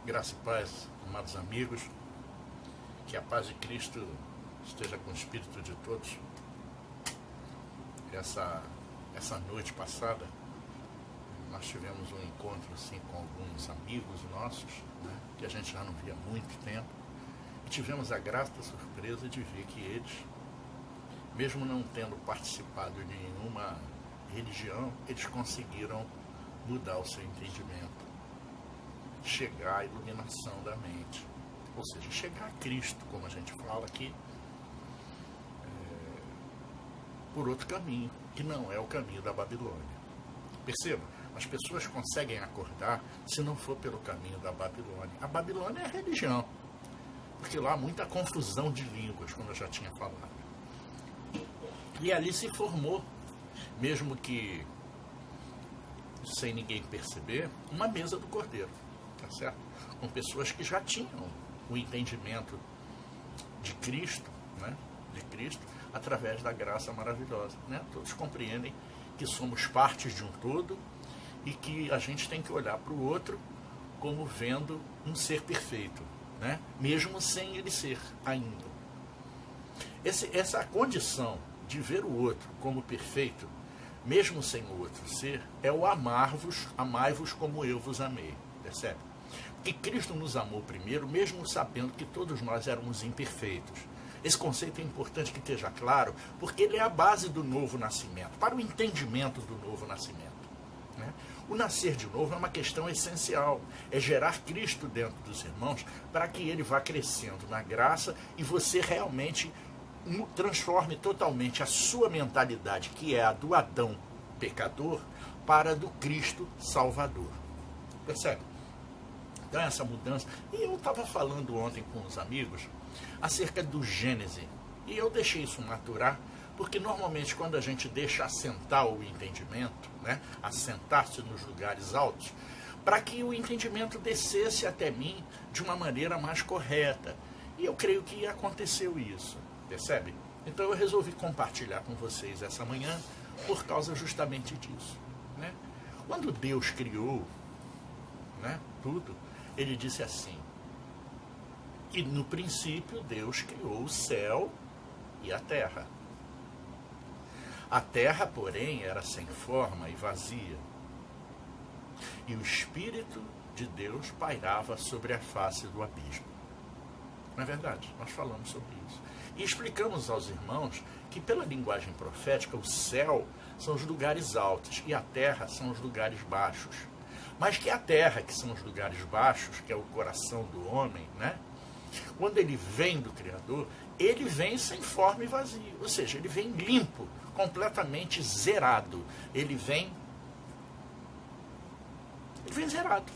Graça e paz, amados amigos, que a paz de Cristo esteja com o espírito de todos. Essa noite passada, nós tivemos um encontro assim, com alguns amigos nossos, né, que a gente já não via há muito tempo, e tivemos a grata surpresa de ver que eles, mesmo não tendo participado de nenhuma religião, eles conseguiram mudar o seu entendimento, chegar à iluminação da mente, ou seja, chegar a Cristo, como a gente fala aqui, por outro caminho, que não é o caminho da Babilônia. Perceba, as pessoas conseguem acordar se não for pelo caminho da Babilônia. A Babilônia é a religião, porque lá há muita confusão de línguas, como eu já tinha falado. E ali se formou, mesmo que sem ninguém perceber, uma mesa do Cordeiro, tá certo? Com pessoas que já tinham o entendimento de Cristo, né? De Cristo, através da graça maravilhosa, né? Todos compreendem que somos partes de um todo e que a gente tem que olhar para o outro como vendo um ser perfeito, né? Mesmo sem ele ser ainda. Essa condição de ver o outro como perfeito, mesmo sem o outro ser, é o amai-vos como eu vos amei, percebe? Que Cristo nos amou primeiro, mesmo sabendo que todos nós éramos imperfeitos. Esse conceito é importante que esteja claro, porque ele é a base do novo nascimento, para o entendimento do novo nascimento, né? O nascer de novo é uma questão essencial, é gerar Cristo dentro dos irmãos, para que ele vá crescendo na graça e você realmente transforme totalmente a sua mentalidade, que é a do Adão pecador, para a do Cristo Salvador. Percebe? Então essa mudança. E eu estava falando ontem com os amigos acerca do Gênesis, e eu deixei isso maturar, porque normalmente quando a gente deixa assentar o entendimento, né, assentar-se nos lugares altos, para que o entendimento descesse até mim de uma maneira mais correta. E eu creio que aconteceu isso. Percebe? Então eu resolvi compartilhar com vocês essa manhã por causa justamente disso, né? Quando Deus criou, né, tudo, ele disse assim: e no princípio Deus criou o céu e a terra. A terra, porém, era sem forma e vazia, e o Espírito de Deus pairava sobre a face do abismo. Não é verdade? Nós falamos sobre isso. E explicamos aos irmãos que, pela linguagem profética, o céu são os lugares altos e a terra são os lugares baixos. Mas que a terra, que são os lugares baixos, que é o coração do homem, né? Quando ele vem do Criador, ele vem sem forma e vazio. Ou seja, ele vem limpo, completamente zerado. Ele vem zerado.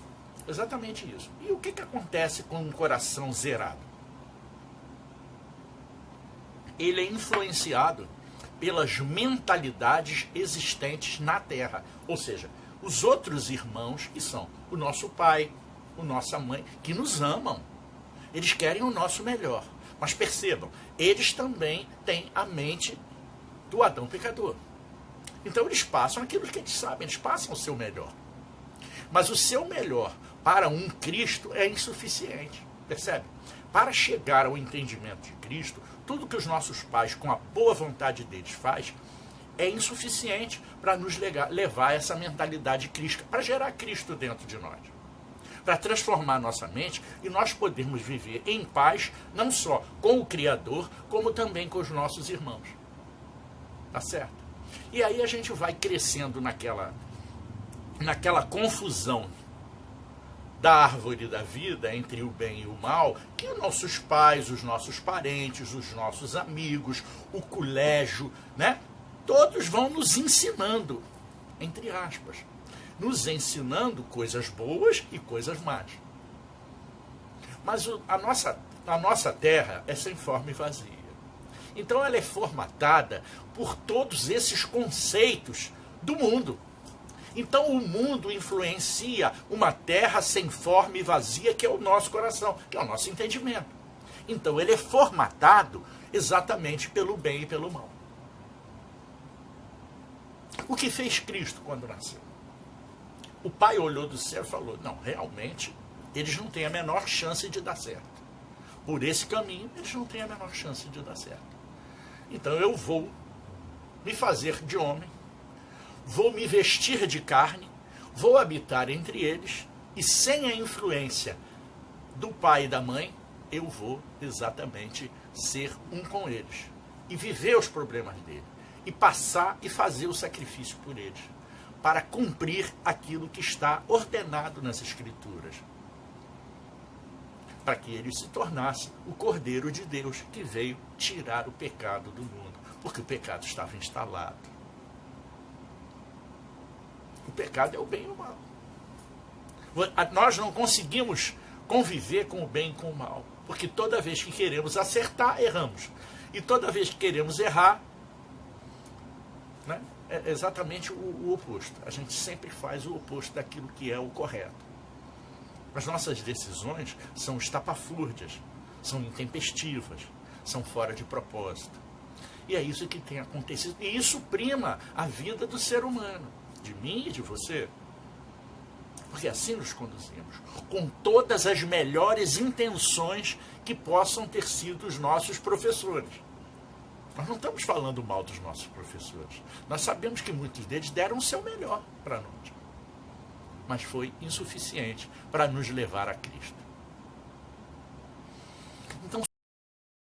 Exatamente isso. E o que acontece com um coração zerado? Ele é influenciado pelas mentalidades existentes na Terra. Ou seja, os outros irmãos que são o nosso pai, a nossa mãe, que nos amam. Eles querem o nosso melhor. Mas percebam, eles também têm a mente do Adão pecador. Então eles passam aquilo que eles sabem, eles passam o seu melhor. Mas o seu melhor para um Cristo é insuficiente. Percebe? Para chegar ao entendimento de Cristo, tudo que os nossos pais, com a boa vontade deles, faz, é insuficiente para nos levar a essa mentalidade crística, para gerar Cristo dentro de nós. Para transformar nossa mente e nós podermos viver em paz, não só com o Criador, como também com os nossos irmãos. Tá certo? E aí a gente vai crescendo naquela confusão da árvore da vida entre o bem e o mal, que os nossos pais, os nossos parentes, os nossos amigos, o colégio, né? Todos vão nos ensinando, entre aspas, nos ensinando coisas boas e coisas más. Mas a nossa terra é sem forma e vazia. Então ela é formatada por todos esses conceitos do mundo. Então o mundo influencia uma terra sem forma e vazia, que é o nosso coração, que é o nosso entendimento. Então ele é formatado exatamente pelo bem e pelo mal. O que fez Cristo quando nasceu? O Pai olhou do céu e falou: não, realmente eles não têm a menor chance de dar certo. Por esse caminho, eles não têm a menor chance de dar certo. Então eu vou me fazer de homem, vou me vestir de carne, vou habitar entre eles, e sem a influência do pai e da mãe, eu vou exatamente ser um com eles. E viver os problemas dele. E passar e fazer o sacrifício por eles. Para cumprir aquilo que está ordenado nas Escrituras. Para que ele se tornasse o Cordeiro de Deus que veio tirar o pecado do mundo. Porque o pecado estava instalado. O pecado é o bem e o mal. Nós não conseguimos conviver com o bem e com o mal. Porque toda vez que queremos acertar, erramos. E toda vez que queremos errar, né, é exatamente o oposto. A gente sempre faz o oposto daquilo que é o correto. As nossas decisões são estapafúrdias, são intempestivas, são fora de propósito. E é isso que tem acontecido. E isso prima a vida do ser humano, de mim e de você. Porque assim nos conduzimos, com todas as melhores intenções que possam ter sido os nossos professores. Nós não estamos falando mal dos nossos professores. Nós sabemos que muitos deles deram o seu melhor para nós. Mas foi insuficiente para nos levar a Cristo. Então,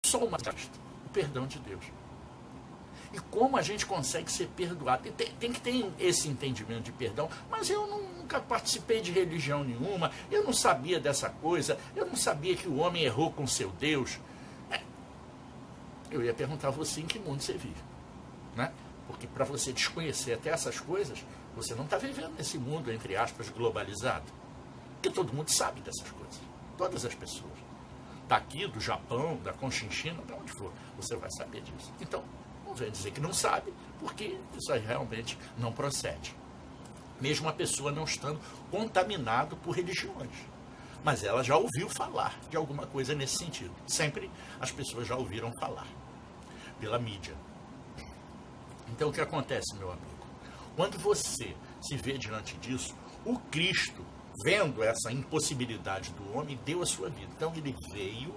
só uma coisa, o perdão de Deus. E como a gente consegue ser perdoado? Tem que ter esse entendimento de perdão, mas eu nunca participei de religião nenhuma, eu não sabia dessa coisa, eu não sabia que o homem errou com seu Deus. Eu ia perguntar a você em que mundo você vive. Né? Porque para você desconhecer até essas coisas, você não está vivendo nesse mundo, entre aspas, globalizado. Porque todo mundo sabe dessas coisas. Todas as pessoas. Daqui, do Japão, da Conchinchina, de onde for, você vai saber disso. Então, não vem dizer que não sabe, porque isso aí realmente não procede. Mesmo a pessoa não estando contaminado por religiões. Mas ela já ouviu falar de alguma coisa nesse sentido. Sempre as pessoas já ouviram falar. Pela mídia. Então o que acontece, meu amigo? Quando você se vê diante disso, o Cristo, vendo essa impossibilidade do homem, deu a sua vida. Então ele veio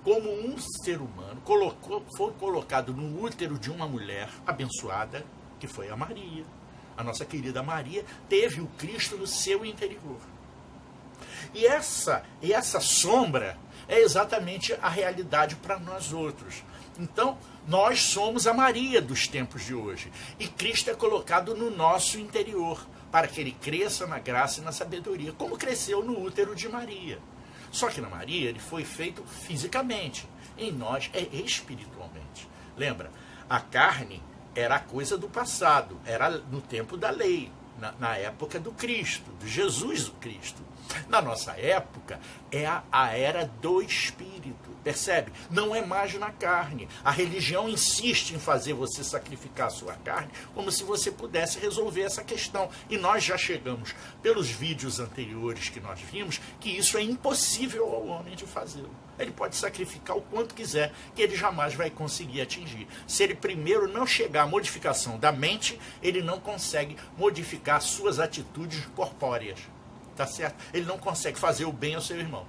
como um ser humano, foi colocado no útero de uma mulher abençoada, que foi a Maria. A nossa querida Maria teve o Cristo no seu interior. E essa sombra é exatamente a realidade para nós outros. Então, nós somos a Maria dos tempos de hoje. E Cristo é colocado no nosso interior, para que ele cresça na graça e na sabedoria, como cresceu no útero de Maria. Só que na Maria ele foi feito fisicamente, em nós é espiritualmente. Lembra, a carne era a coisa do passado, era no tempo da lei, na época do Cristo, de Jesus o Cristo. Na nossa época é a era do Espírito, percebe? Não é mais na carne. A religião insiste em fazer você sacrificar a sua carne como se você pudesse resolver essa questão. E nós já chegamos, pelos vídeos anteriores que nós vimos, que isso é impossível ao homem de fazê-lo. Ele pode sacrificar o quanto quiser, que ele jamais vai conseguir atingir. Se ele primeiro não chegar à modificação da mente, ele não consegue modificar suas atitudes corpóreas. Tá certo? Ele não consegue fazer o bem ao seu irmão.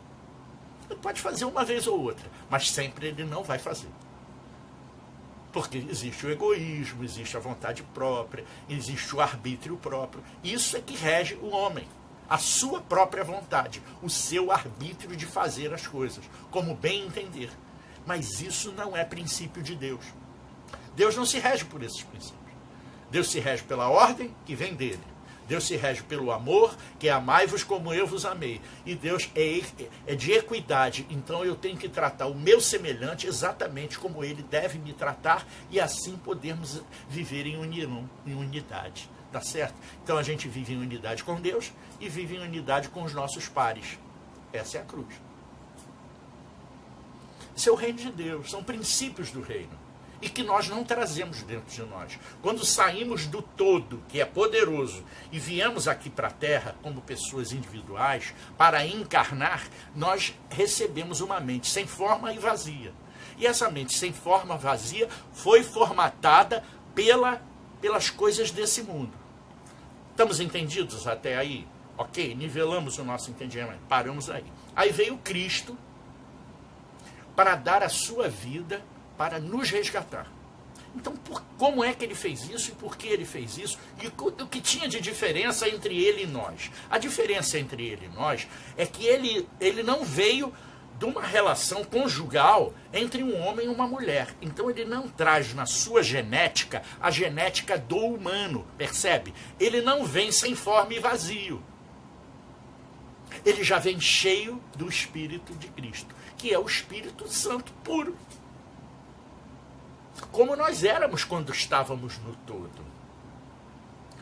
Ele pode fazer uma vez ou outra, mas sempre ele não vai fazer. Porque existe o egoísmo, existe a vontade própria, existe o arbítrio próprio. Isso é que rege o homem. A sua própria vontade, o seu arbítrio de fazer as coisas, como bem entender. Mas isso não é princípio de Deus. Deus não se rege por esses princípios. Deus se rege pela ordem que vem dele. Deus se rege pelo amor, que é amai-vos como eu vos amei. E Deus é de equidade, então eu tenho que tratar o meu semelhante exatamente como ele deve me tratar, e assim podermos viver em união, em unidade. Tá certo? Então a gente vive em unidade com Deus e vive em unidade com os nossos pares. Essa é a cruz. Esse é o reino de Deus, são princípios do reino. E que nós não trazemos dentro de nós. Quando saímos do todo, que é poderoso, e viemos aqui para a Terra como pessoas individuais, para encarnar, nós recebemos uma mente sem forma e vazia. E essa mente sem forma, vazia, foi formatada pelas coisas desse mundo. Estamos entendidos até aí? Ok, nivelamos o nosso entendimento, paramos aí. Aí veio Cristo para dar a sua vida para nos resgatar. Então, como é que ele fez isso e por que ele fez isso? E o que tinha de diferença entre ele e nós? A diferença entre ele e nós é que ele não veio de uma relação conjugal entre um homem e uma mulher. Então ele não traz na sua genética a genética do humano, percebe? Ele não vem sem forma e vazio. Ele já vem cheio do Espírito de Cristo, que é o Espírito Santo puro. Como nós éramos quando estávamos no todo.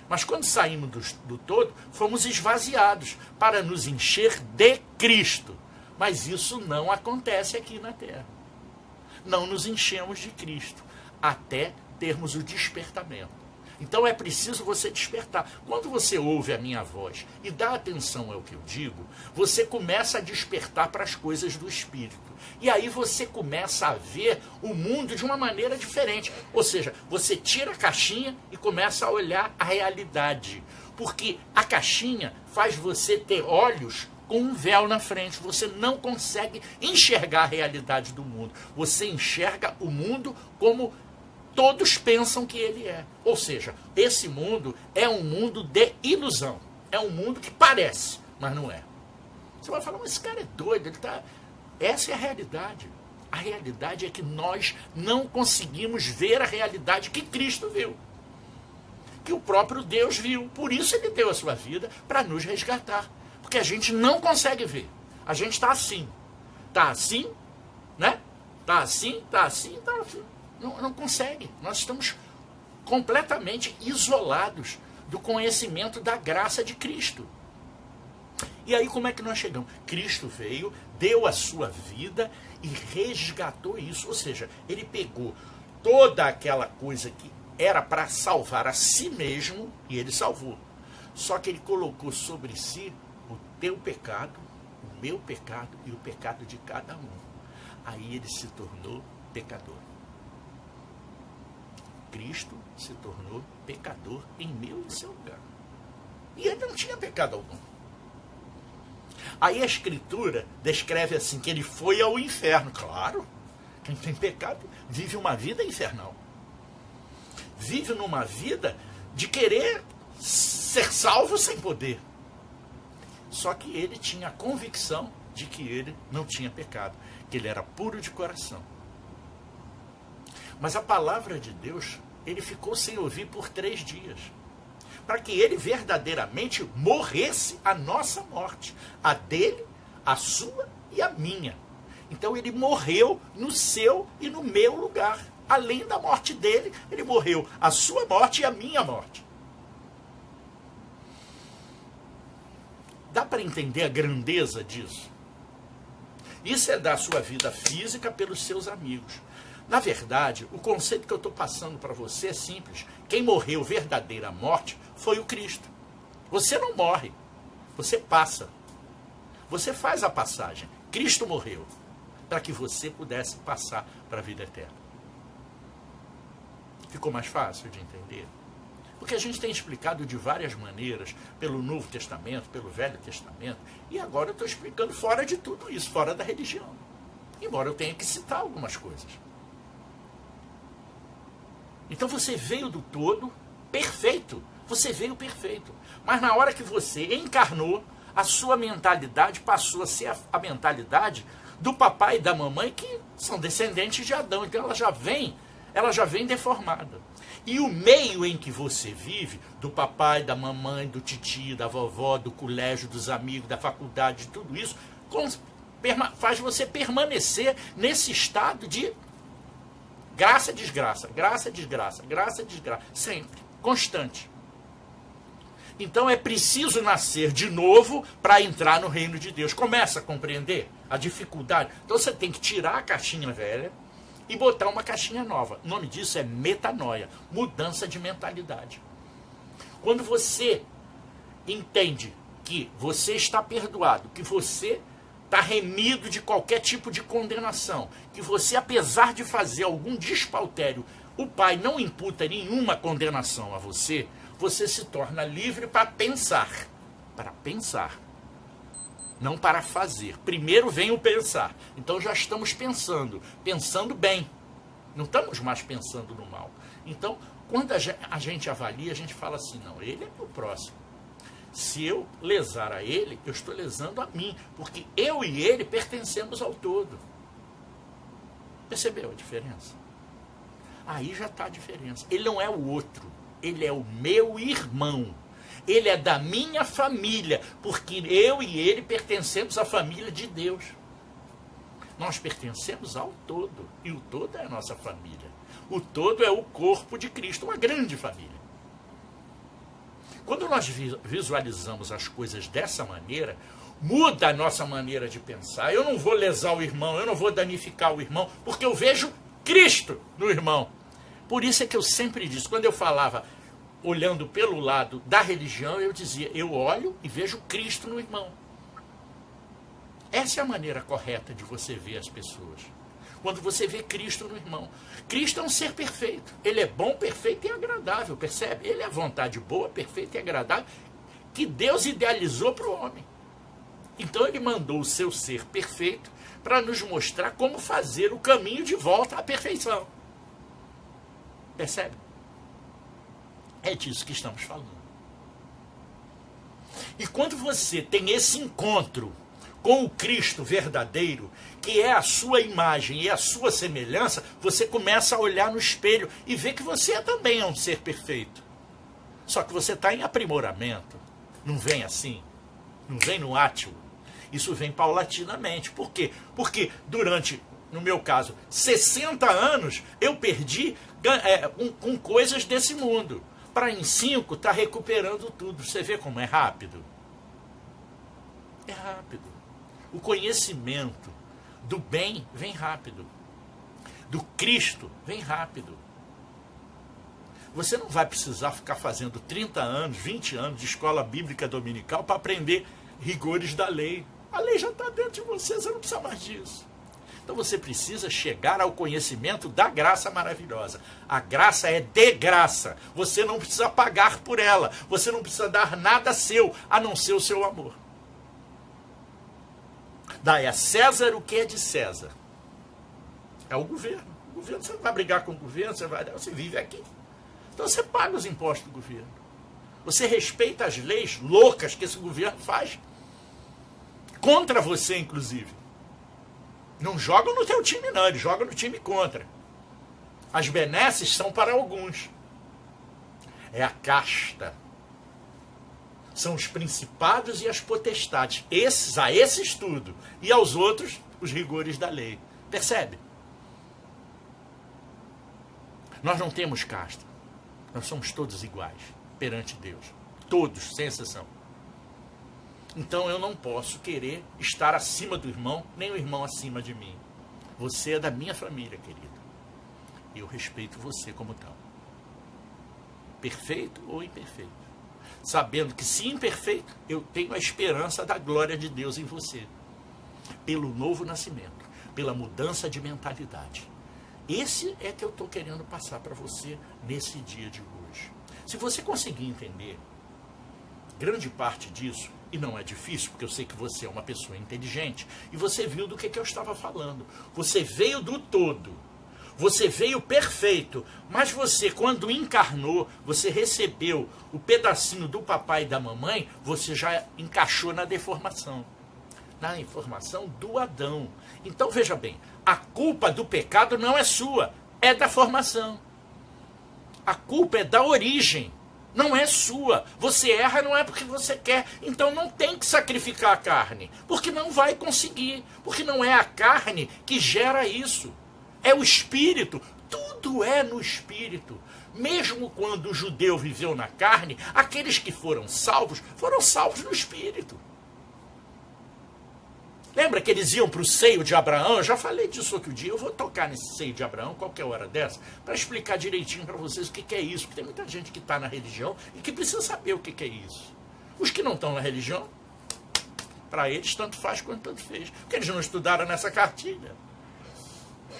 Mas quando saímos do todo, fomos esvaziados para nos encher de Cristo. Mas isso não acontece aqui na Terra. Não nos enchemos de Cristo até termos o despertamento. Então é preciso você despertar. Quando você ouve a minha voz e dá atenção ao que eu digo, você começa a despertar para as coisas do Espírito. E aí você começa a ver o mundo de uma maneira diferente. Ou seja, você tira a caixinha e começa a olhar a realidade. Porque a caixinha faz você ter olhos com um véu na frente. Você não consegue enxergar a realidade do mundo. Você enxerga o mundo como todos pensam que ele é. Ou seja, esse mundo é um mundo de ilusão. É um mundo que parece, mas não é. Você vai falar, mas esse cara é doido, ele tá... Essa é a realidade. A realidade é que nós não conseguimos ver a realidade que Cristo viu. Que o próprio Deus viu. Por isso ele deu a sua vida para nos resgatar. Porque a gente não consegue ver. A gente está assim. Está assim, né? Está assim, está assim, está assim. Não consegue. Nós estamos completamente isolados do conhecimento da graça de Cristo. E aí como é que nós chegamos? Cristo veio, deu a sua vida e resgatou isso. Ou seja, ele pegou toda aquela coisa que era para salvar a si mesmo e ele salvou. Só que ele colocou sobre si o teu pecado, o meu pecado e o pecado de cada um. Aí ele se tornou pecador. Cristo se tornou pecador em meu e seu lugar. E ele não tinha pecado algum. Aí a Escritura descreve assim, que ele foi ao inferno. Claro, quem tem pecado vive uma vida infernal. Vive numa vida de querer ser salvo sem poder. Só que ele tinha a convicção de que ele não tinha pecado, que ele era puro de coração. Mas a palavra de Deus, ele ficou sem ouvir por 3 dias. Para que ele verdadeiramente morresse a nossa morte. A dele, a sua e a minha. Então ele morreu no seu e no meu lugar. Além da morte dele, ele morreu a sua morte e a minha morte. Dá para entender a grandeza disso? Isso é dar sua vida física pelos seus amigos. Na verdade, o conceito que eu estou passando para você é simples. Quem morreu verdadeira morte foi o Cristo. Você não morre, você passa. Você faz a passagem. Cristo morreu para que você pudesse passar para a vida eterna. Ficou mais fácil de entender? Porque a gente tem explicado de várias maneiras, pelo Novo Testamento, pelo Velho Testamento, e agora eu estou explicando fora de tudo isso, fora da religião. Embora eu tenha que citar algumas coisas. Então você veio do todo perfeito. Você veio perfeito. Mas na hora que você encarnou, a sua mentalidade passou a ser a mentalidade do papai e da mamãe, que são descendentes de Adão. Então ela já vem deformada. E o meio em que você vive, do papai, da mamãe, do titio, da vovó, do colégio, dos amigos, da faculdade, tudo isso, faz você permanecer nesse estado de graça, desgraça, graça, desgraça, graça, desgraça, sempre, constante. Então é preciso nascer de novo para entrar no reino de Deus. Começa a compreender a dificuldade. Então você tem que tirar a caixinha velha e botar uma caixinha nova. O nome disso é metanoia, mudança de mentalidade. Quando você entende que você está perdoado, que você está remido de qualquer tipo de condenação, que você, apesar de fazer algum despautério, o Pai não imputa nenhuma condenação a você, você se torna livre para pensar. para pensar, não para fazer. Primeiro vem o pensar. Então já estamos pensando bem. Não estamos mais pensando no mal. Então, quando a gente avalia, a gente fala assim, não, ele é meu próximo. Se eu lesar a ele, eu estou lesando a mim, porque eu e ele pertencemos ao todo. Percebeu a diferença? Aí já está a diferença. Ele não é o outro, ele é o meu irmão. Ele é da minha família, porque eu e ele pertencemos à família de Deus. Nós pertencemos ao todo, e o todo é a nossa família. O todo é o corpo de Cristo, uma grande família. Quando nós visualizamos as coisas dessa maneira, muda a nossa maneira de pensar. Eu não vou lesar o irmão, eu não vou danificar o irmão, porque eu vejo Cristo no irmão. Por isso é que eu sempre disse, quando eu falava olhando pelo lado da religião, eu dizia, eu olho e vejo Cristo no irmão. Essa é a maneira correta de você ver as pessoas. Quando você vê Cristo no irmão. Cristo é um ser perfeito. Ele é bom, perfeito e agradável, percebe? Ele é a vontade boa, perfeita e agradável que Deus idealizou para o homem. Então ele mandou o seu ser perfeito para nos mostrar como fazer o caminho de volta à perfeição. Percebe? É disso que estamos falando. E quando você tem esse encontro com o Cristo verdadeiro, que é a sua imagem e a sua semelhança, você começa a olhar no espelho e ver que você também é um ser perfeito. Só que você está em aprimoramento. Não vem assim. Não vem no átio. Isso vem paulatinamente. Por quê? Porque durante, no meu caso, 60 anos, eu perdi com coisas desse mundo. Para em 5 estar recuperando tudo. Você vê como é rápido? É rápido. O conhecimento do bem vem rápido. Do Cristo vem rápido. Você não vai precisar ficar fazendo 30 anos, 20 anos de escola bíblica dominical para aprender rigores da lei. A lei já está dentro de você, você não precisa mais disso. Então você precisa chegar ao conhecimento da graça maravilhosa. A graça é de graça. Você não precisa pagar por ela. Você não precisa dar nada seu, a não ser o seu amor. Dai a César o que é de César. É o governo. O governo, você não vai brigar com o governo, você vive aqui. Então você paga os impostos do governo. Você respeita as leis loucas que esse governo faz. Contra você, inclusive. Não jogam no teu time, não. Eles jogam no time contra. As benesses são para alguns. É a casta. São os principados e as potestades. A esses tudo. E aos outros, os rigores da lei. Percebe? Nós não temos casta. Nós somos todos iguais perante Deus. Todos, sem exceção. Então eu não posso querer estar acima do irmão, nem o irmão acima de mim. Você é da minha família, querido. E eu respeito você como tal. Perfeito ou imperfeito. Sabendo que se imperfeito, eu tenho a esperança da glória de Deus em você. Pelo novo nascimento, pela mudança de mentalidade. Esse é que eu estou querendo passar para você nesse dia de hoje. Se você conseguir entender grande parte disso, e não é difícil, porque eu sei que você é uma pessoa inteligente, e você viu do que eu estava falando. Você veio do todo. Você veio perfeito, mas você, quando encarnou, você recebeu o pedacinho do papai e da mamãe, você já encaixou na deformação. Na informação do Adão. Então, veja bem, a culpa do pecado não é sua, é da formação. A culpa é da origem, não é sua. Você erra não é porque você quer, então não tem que sacrificar a carne, porque não vai conseguir, porque não é a carne que gera isso. É o espírito, tudo é no espírito. Mesmo quando o judeu viveu na carne, aqueles que foram salvos no espírito. Lembra que eles iam para o seio de Abraão? Eu já falei disso outro dia, eu vou tocar nesse seio de Abraão, qualquer hora dessa, para explicar direitinho para vocês o que é isso, porque tem muita gente que está na religião e que precisa saber o que é isso. Os que não estão na religião, para eles tanto faz quanto tanto fez, porque eles não estudaram nessa cartilha.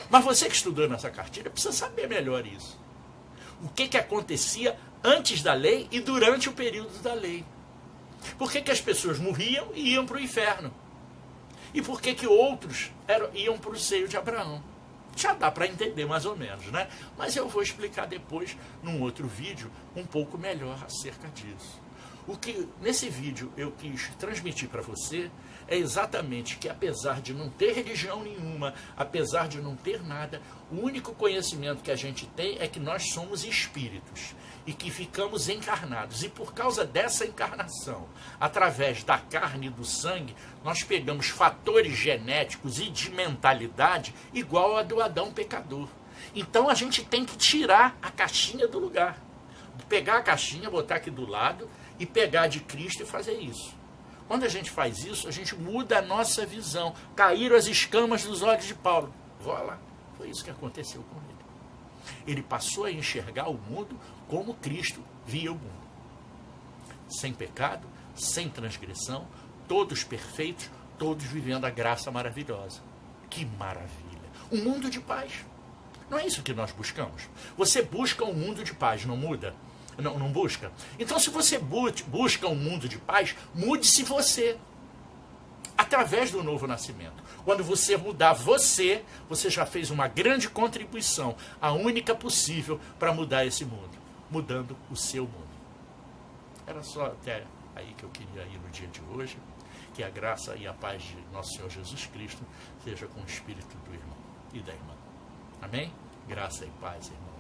Mas você que estudou nessa cartilha precisa saber melhor isso. O que acontecia antes da lei e durante o período da lei. Por que as pessoas morriam e iam para o inferno? E por que outros iam para o seio de Abraão? Já dá para entender mais ou menos, né? Mas eu vou explicar depois, num outro vídeo, um pouco melhor acerca disso. O que nesse vídeo eu quis transmitir para você é exatamente que, apesar de não ter religião nenhuma, apesar de não ter nada, o único conhecimento que a gente tem é que nós somos espíritos e que ficamos encarnados. E por causa dessa encarnação, através da carne e do sangue, nós pegamos fatores genéticos e de mentalidade igual a do Adão pecador. Então a gente tem que tirar a caixinha do lugar. Pegar a caixinha, botar aqui do lado e pegar de Cristo e fazer isso. Quando a gente faz isso, a gente muda a nossa visão. Caíram as escamas dos olhos de Paulo. Vá lá. Foi isso que aconteceu com ele. Ele passou a enxergar o mundo como Cristo via o mundo. Sem pecado, sem transgressão, todos perfeitos, todos vivendo a graça maravilhosa. Que maravilha! Um mundo de paz. Não é isso que nós buscamos? Você busca um mundo de paz, não muda? Não busca? Então, se você busca um mundo de paz, mude-se você. Através do novo nascimento. Quando você mudar você, você já fez uma grande contribuição, a única possível para mudar esse mundo. Mudando o seu mundo. Era só até aí que eu queria ir no dia de hoje. Que a graça e a paz de nosso Senhor Jesus Cristo seja com o espírito do irmão e da irmã. Amém? Graça e paz, irmão.